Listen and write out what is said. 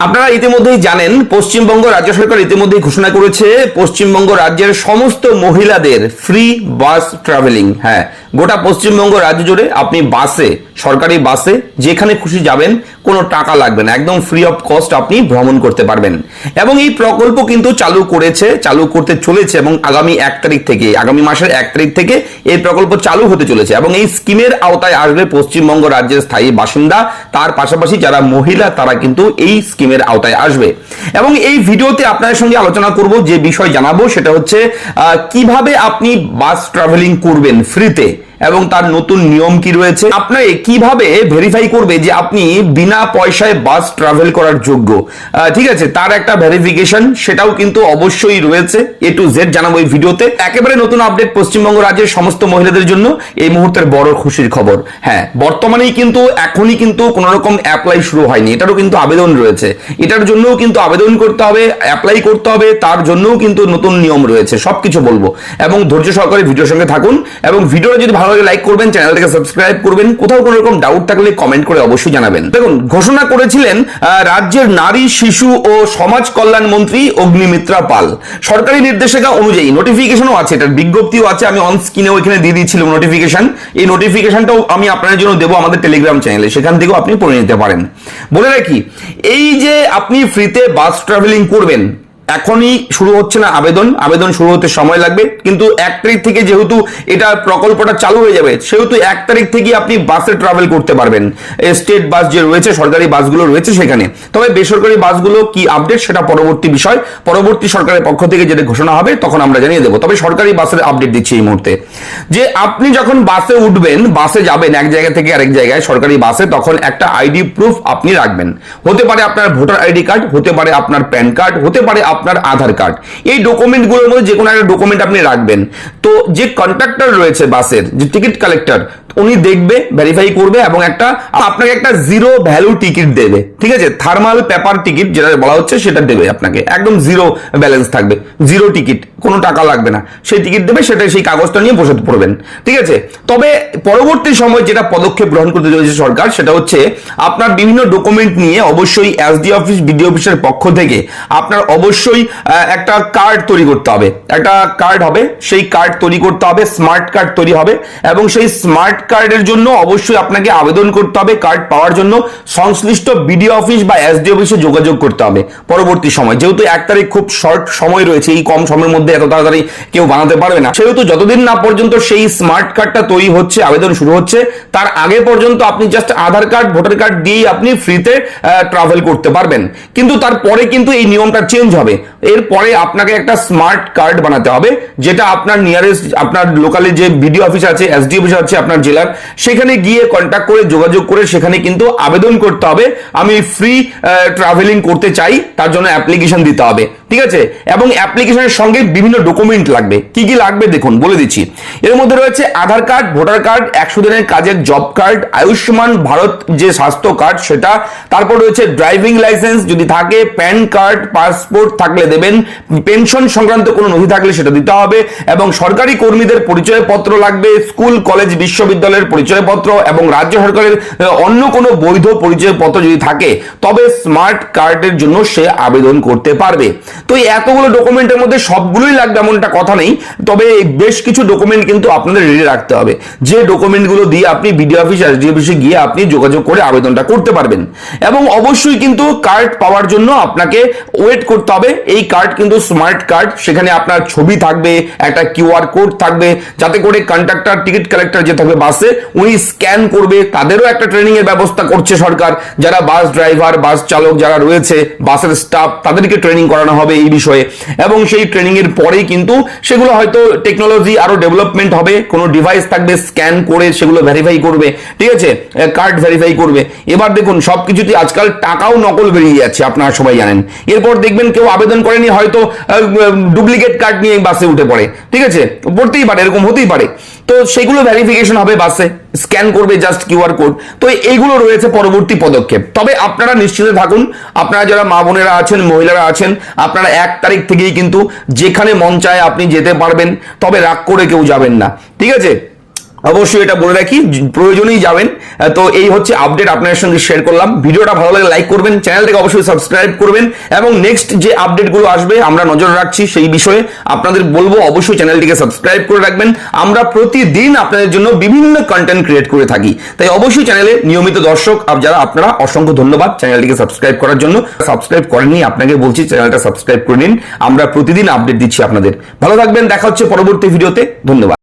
আপনারা ইতিমধ্যেই জানেন পশ্চিমবঙ্গ রাজ্য সরকার ইতিমধ্যেই ঘোষণা করেছে পশ্চিমবঙ্গ রাজ্যের সমস্ত মহিলাদের ফ্রি বাস ট্রাভেলিং। হ্যাঁ, গোটা পশ্চিমবঙ্গ রাজ্য জুড়ে আপনি বাসে, সরকারি বাসে যেখানে খুশি যাবেন, কোনো টাকা লাগবে না, একদম ফ্রি অফ কস্ট আপনি ভ্রমণ করতে পারবেন। এবং এই প্রকল্প কিন্তু চালু করতে চলেছে এবং আগামী মাসের 1 তারিখ থেকে এই প্রকল্প চালু হতে চলেছে এবং এই স্কিমের আওতায় আসবে পশ্চিমবঙ্গ রাজ্যের স্থায়ী বাসিন্দা, তার পাশাপাশি যারা মহিলা তারা কিন্তু এই স্কিমের আওতায় আসবে। এবং এই ভিডিওতে আপনাদের সঙ্গে আলোচনা করব, যে বিষয় জানাবো সেটা হচ্ছে কিভাবে আপনি বাস ট্রাভেলিং করবেন ফ্রিতে এবং তার নতুন নিয়ম কি রয়েছে, আপনার কিভাবে ভেরিফাই করবে যে আপনি বিনা পয়সায় বাস ট্রাভেল করার যোগ্য। ঠিক আছে, তার একটা ভেরিফিকেশন সেটাও কিন্তু অবশ্যই রয়েছে। A to Z জানাবো এই ভিডিওতে। একেবারে নতুন আপডেট পশ্চিমবঙ্গ রাজ্যের সমস্ত মহিলাদের জন্য এই মুহূর্তের বড় খুশির খবর। হ্যাঁ, বর্তমানেই কিন্তু এখনই কিন্তু কোনো রকম অ্যাপ্লাই শুরু হয়নি, এটারও কিন্তু আবেদন রয়েছে, এটার জন্যও কিন্তু আবেদন করতে হবে, অ্যাপ্লাই করতে হবে, তার জন্যও কিন্তু নতুন নিয়ম রয়েছে। সবকিছু বলবো এবং ধৈর্য সহকারে ভিডিওর সঙ্গে থাকুন এবং ভিডিওটা যদি ভালো লাগে লাইক করবেন, চ্যানেলটাকে সাবস্ক্রাইব করবেন, কোথাও কোনো রকম ডাউট থাকলে কমেন্ট করে অবশ্যই জানাবেন। দেখুন, ঘোষণা করেছিলেন রাজ্যের নারী, শিশু ও সমাজ কল্যাণ মন্ত্রী অগ্নিমিত্রা পাল। সরকারি নির্দেশিকা অনুযায়ী নোটিফিকেশনও আছে, এটার বিজ্ঞপ্তিও আছে, আমি অন স্ক্রিনেও এখানে দিয়ে দিয়েছিলাম নোটিফিকেশন। এই নোটিফিকেশনটাও আমি আপনাদের জন্য দেবো আমাদের টেলিগ্রাম চ্যানেলে, সেখান থেকেও আপনি পড়ে নিতে পারেন। বলে রাখি, এই যে আপনি ফ্রিতে বাস ট্রাভেলিং করবেন, এখনই শুরু হচ্ছে না আবেদন শুরু হতে সময় লাগবে, কিন্তু 1 তারিখ থেকে যেহেতু এটা প্রকল্পটা চালু হয়ে যাবে, সেহেতু 1 তারিখ থেকে আপনি বাসে ট্রাভেল করতে পারবেন। স্টেট বাস যে রয়েছে, সরকারি বাসগুলো রয়েছে সেখানে। তবে বেসরকারি বাসগুলো কি আপডেট সেটা পরবর্তী বিষয়, পরবর্তী সরকারের পক্ষ থেকে যেটা ঘোষণা হবে তখন আমরা জানিয়ে দেবো। তবে সরকারি বাসের আপডেট দিচ্ছি এই মুহূর্তে, যে আপনি যখন বাসে উঠবেন, বাসে যাবেন এক জায়গা থেকে আরেক জায়গায় সরকারি বাসে, তখন একটা আইডি প্রুফ আপনি রাখবেন। হতে পারে আপনার ভোটার আইডি কার্ড, হতে পারে আপনার প্যান কার্ড, হতে পারে আপনার আধার কার্ড। এই ডকুমেন্টগুলোর মধ্যে যে কোনো একটা ডকুমেন্ট আপনি রাখবেন। তো যে কন্ডাক্টর রয়েছে বাসের, যে টিকিট কালেক্টর, উনি দেখবে, ভেরিফাই করবে এবং আপনাকে একটা জিরো ভ্যালু টিকিট দেবে। ঠিক আছে, থার্মাল পেপার টিকিট যেটা বলা হচ্ছে সেটা দেবে আপনাকে, একদম জিরো ব্যালেন্স থাকবে, জিরো টিকিট, কোনো টাকা লাগবে না, সেই টিকিট দেবে, সেটা সেই কাগজটা নিয়ে বসে পড়বেন। ঠিক আছে, তবে পরবর্তী সময় যেটা পদক্ষেপ গ্রহণ করতে চলেছে সরকার, সেটা হচ্ছে আপনার বিভিন্ন ডকুমেন্ট নিয়ে অবশ্যই এসডি অফিস, বিডিও অফিসের পক্ষ থেকে আপনার অবশ্যই একটা কার্ড তৈরি করতে হবে, একটা কার্ড হবে, সেই কার্ড তৈরি করতে হবে, স্মার্ট কার্ড তৈরি হবে এবং সেই স্মার্ট কার্ডের জন্য অবশ্যই আপনাকে আবেদন করতে হবে। কার্ড পাওয়ার জন্য সংশ্লিষ্ট বিডিও অফিস বা এসডি অফিসে যোগাযোগ করতে হবে পরবর্তী সময়। যেহেতু 1 তারিখ খুব শর্ট সময় রয়েছে, এই কম সময়ের মধ্যে এত তাড়াতাড়ি কেউ বানাতে পারবে না, সেহেতু যতদিন না পর্যন্ত সেই স্মার্ট কার্ডটা তৈরি হচ্ছে, আবেদন শুরু হচ্ছে, তার আগে পর্যন্ত আপনি জাস্ট আধার কার্ড, ভোটার কার্ড দিয়েই আপনি ফ্রিতে ট্রাভেল করতে পারবেন। কিন্তু তারপরে কিন্তু এই নিয়মটা চেঞ্জ হবে। এরপরে আপনাকে একটা স্মার্ট কার্ড বানাতে হবে, যেটা আপনার নিয়ারেস্ট, আপনার লোকালে যে বিডিও অফিস আছে, এসডি অফিস আছে আপনার জেলার, সেখানে গিয়ে কন্ট্যাক্ট করে, যোগাযোগ করে সেখানে কিন্তু আবেদন করতে হবে, আমি ফ্রি ট্রাভেলিং করতে চাই, তার জন্য অ্যাপ্লিকেশন দিতে হবে। ঠিক আছে, এবং অ্যাপ্লিকেশনের সঙ্গে বিভিন্ন ডকুমেন্ট লাগবে। কি কি লাগবে দেখুন, বলে দিচ্ছি। এর মধ্যে রয়েছে আধার কার্ড, ভোটার কার্ড, 100 দিনের কাজের জব কার্ড, আয়ুষ্মান ভারত যে স্বাস্থ্য কার্ড সেটা, তারপর রয়েছে ড্রাইভিং লাইসেন্স যদি থাকে, প্যান কার্ড, পাসপোর্ট থাকলে দেবেন, পেনশন সংক্রান্ত কোনো নথি থাকলে সেটা দিতে হবে, এবং সরকারি কর্মীদের পরিচয়পত্র লাগবে, স্কুল, কলেজ, বিশ্ববিদ্যালয়ের পরিচয়পত্র এবং রাজ্য সরকারের অন্য কোনো বৈধ পরিচয়পত্র যদি থাকে, তবে স্মার্ট কার্ডের জন্য সে আবেদন করতে পারবে। তো এই এতগুলো ডকুমেন্টের মধ্যে সবগুলোই লাগবে এমনটা কথা নেই, তবে বেশ কিছু ডকুমেন্ট কিন্তু আপনাদের রেডি রাখতে হবে, যে ডকুমেন্টগুলো দিয়ে আপনি বিডিও অফিস, এসডি অফিসে গিয়ে আপনি যোগাযোগ করে আবেদনটা করতে পারবেন। এবং অবশ্যই কিন্তু কার্ড পাওয়ার জন্য আপনাকে ওয়েট করতে হবে। এই কার্ড কিন্তু স্মার্ট কার্ড, সেখানে আপনার ছবি থাকবে, একটা কিউআর কোড থাকবে, যাতে করে কন্ডাক্টর, টিকিট কালেক্টর যে থাকবে বাসে, উনি স্ক্যান করবে। তাদেরও একটা ট্রেনিং এর ব্যবস্থা করছে সরকার, যারা বাস ড্রাইভার, বাস চালক যারা রয়েছে, বাসের স্টাফ, তাদেরকে ট্রেনিং করানো হবে এই বিষয়ে। এবং সেই ট্রেনিং এর পরেই কিন্তু সেগুলো হয়তো টেকনোলজি আরো ডেভেলপমেন্ট হবে, কোনো ডিভাইস থাকবে, স্ক্যান করে সেগুলো ভেরিফাই করবে। ঠিক আছে, কার্ড ভেরিফাই করবে। এবার দেখুন, সবকিছুতে আজকাল টাকাও নকল বেরিয়ে যাচ্ছে, আপনারা সবাই জানেন। এরপর দেখবেন কেউ আবেদন করেনি, হয়তো ডুপ্লিকেট কার্ড নিয়ে বাসে উঠে পড়ে। ঠিক আছে, পড়তেই পারে, এরকম হতেই পারে। তো সেগুলো ভেরিফিকেশন হবে, বাসে স্ক্যান করবে জাস্ট কিউআর কোড। তো এইগুলো রয়েছে পরবর্তী পদক্ষেপ। তবে আপনারা নিশ্চিত থাকুন, আপনারা যারা মা বোনেরা আছেন, মহিলারা আছেন, আপনারা 1 তারিখ থেকেই কিন্তু যেখানে মন চায় আপনি যেতে পারবেন। তবে রাগ করে কেউ যাবেন না। ঠিক আছে, অবশ্যই এটা বলে রাখি, প্রয়োজনেই যাবেন। তো এই হচ্ছে আপডেট আপনাদের সঙ্গে শেয়ার করলাম। ভিডিওটা ভালো লাগলে লাইক করবেন, চ্যানেলটাকে অবশ্যই সাবস্ক্রাইব করবেন, এবং নেক্সট যে আপডেটগুলো আসবে আমরা নজর রাখছি সেই বিষয়ে আপনাদের বলবো অবশ্যই চ্যানেলটিকে সাবস্ক্রাইব করে রাখবেন। আমরা প্রতিদিন আপনাদের জন্য বিভিন্ন কন্টেন্ট ক্রিয়েট করে থাকি, তাই অবশ্যই চ্যানেলে নিয়মিত দর্শক যারা আপনারা অসংখ্য ধন্যবাদ চ্যানেলটিকে সাবস্ক্রাইব করার জন্য। সাবস্ক্রাইব করেননি আপনাকে বলছি চ্যানেলটা সাবস্ক্রাইব করে নিন, আমরা প্রতিদিন আপডেট দিচ্ছি আপনাদের। ভালো থাকবেন, দেখা হচ্ছে পরবর্তী ভিডিওতে, ধন্যবাদ।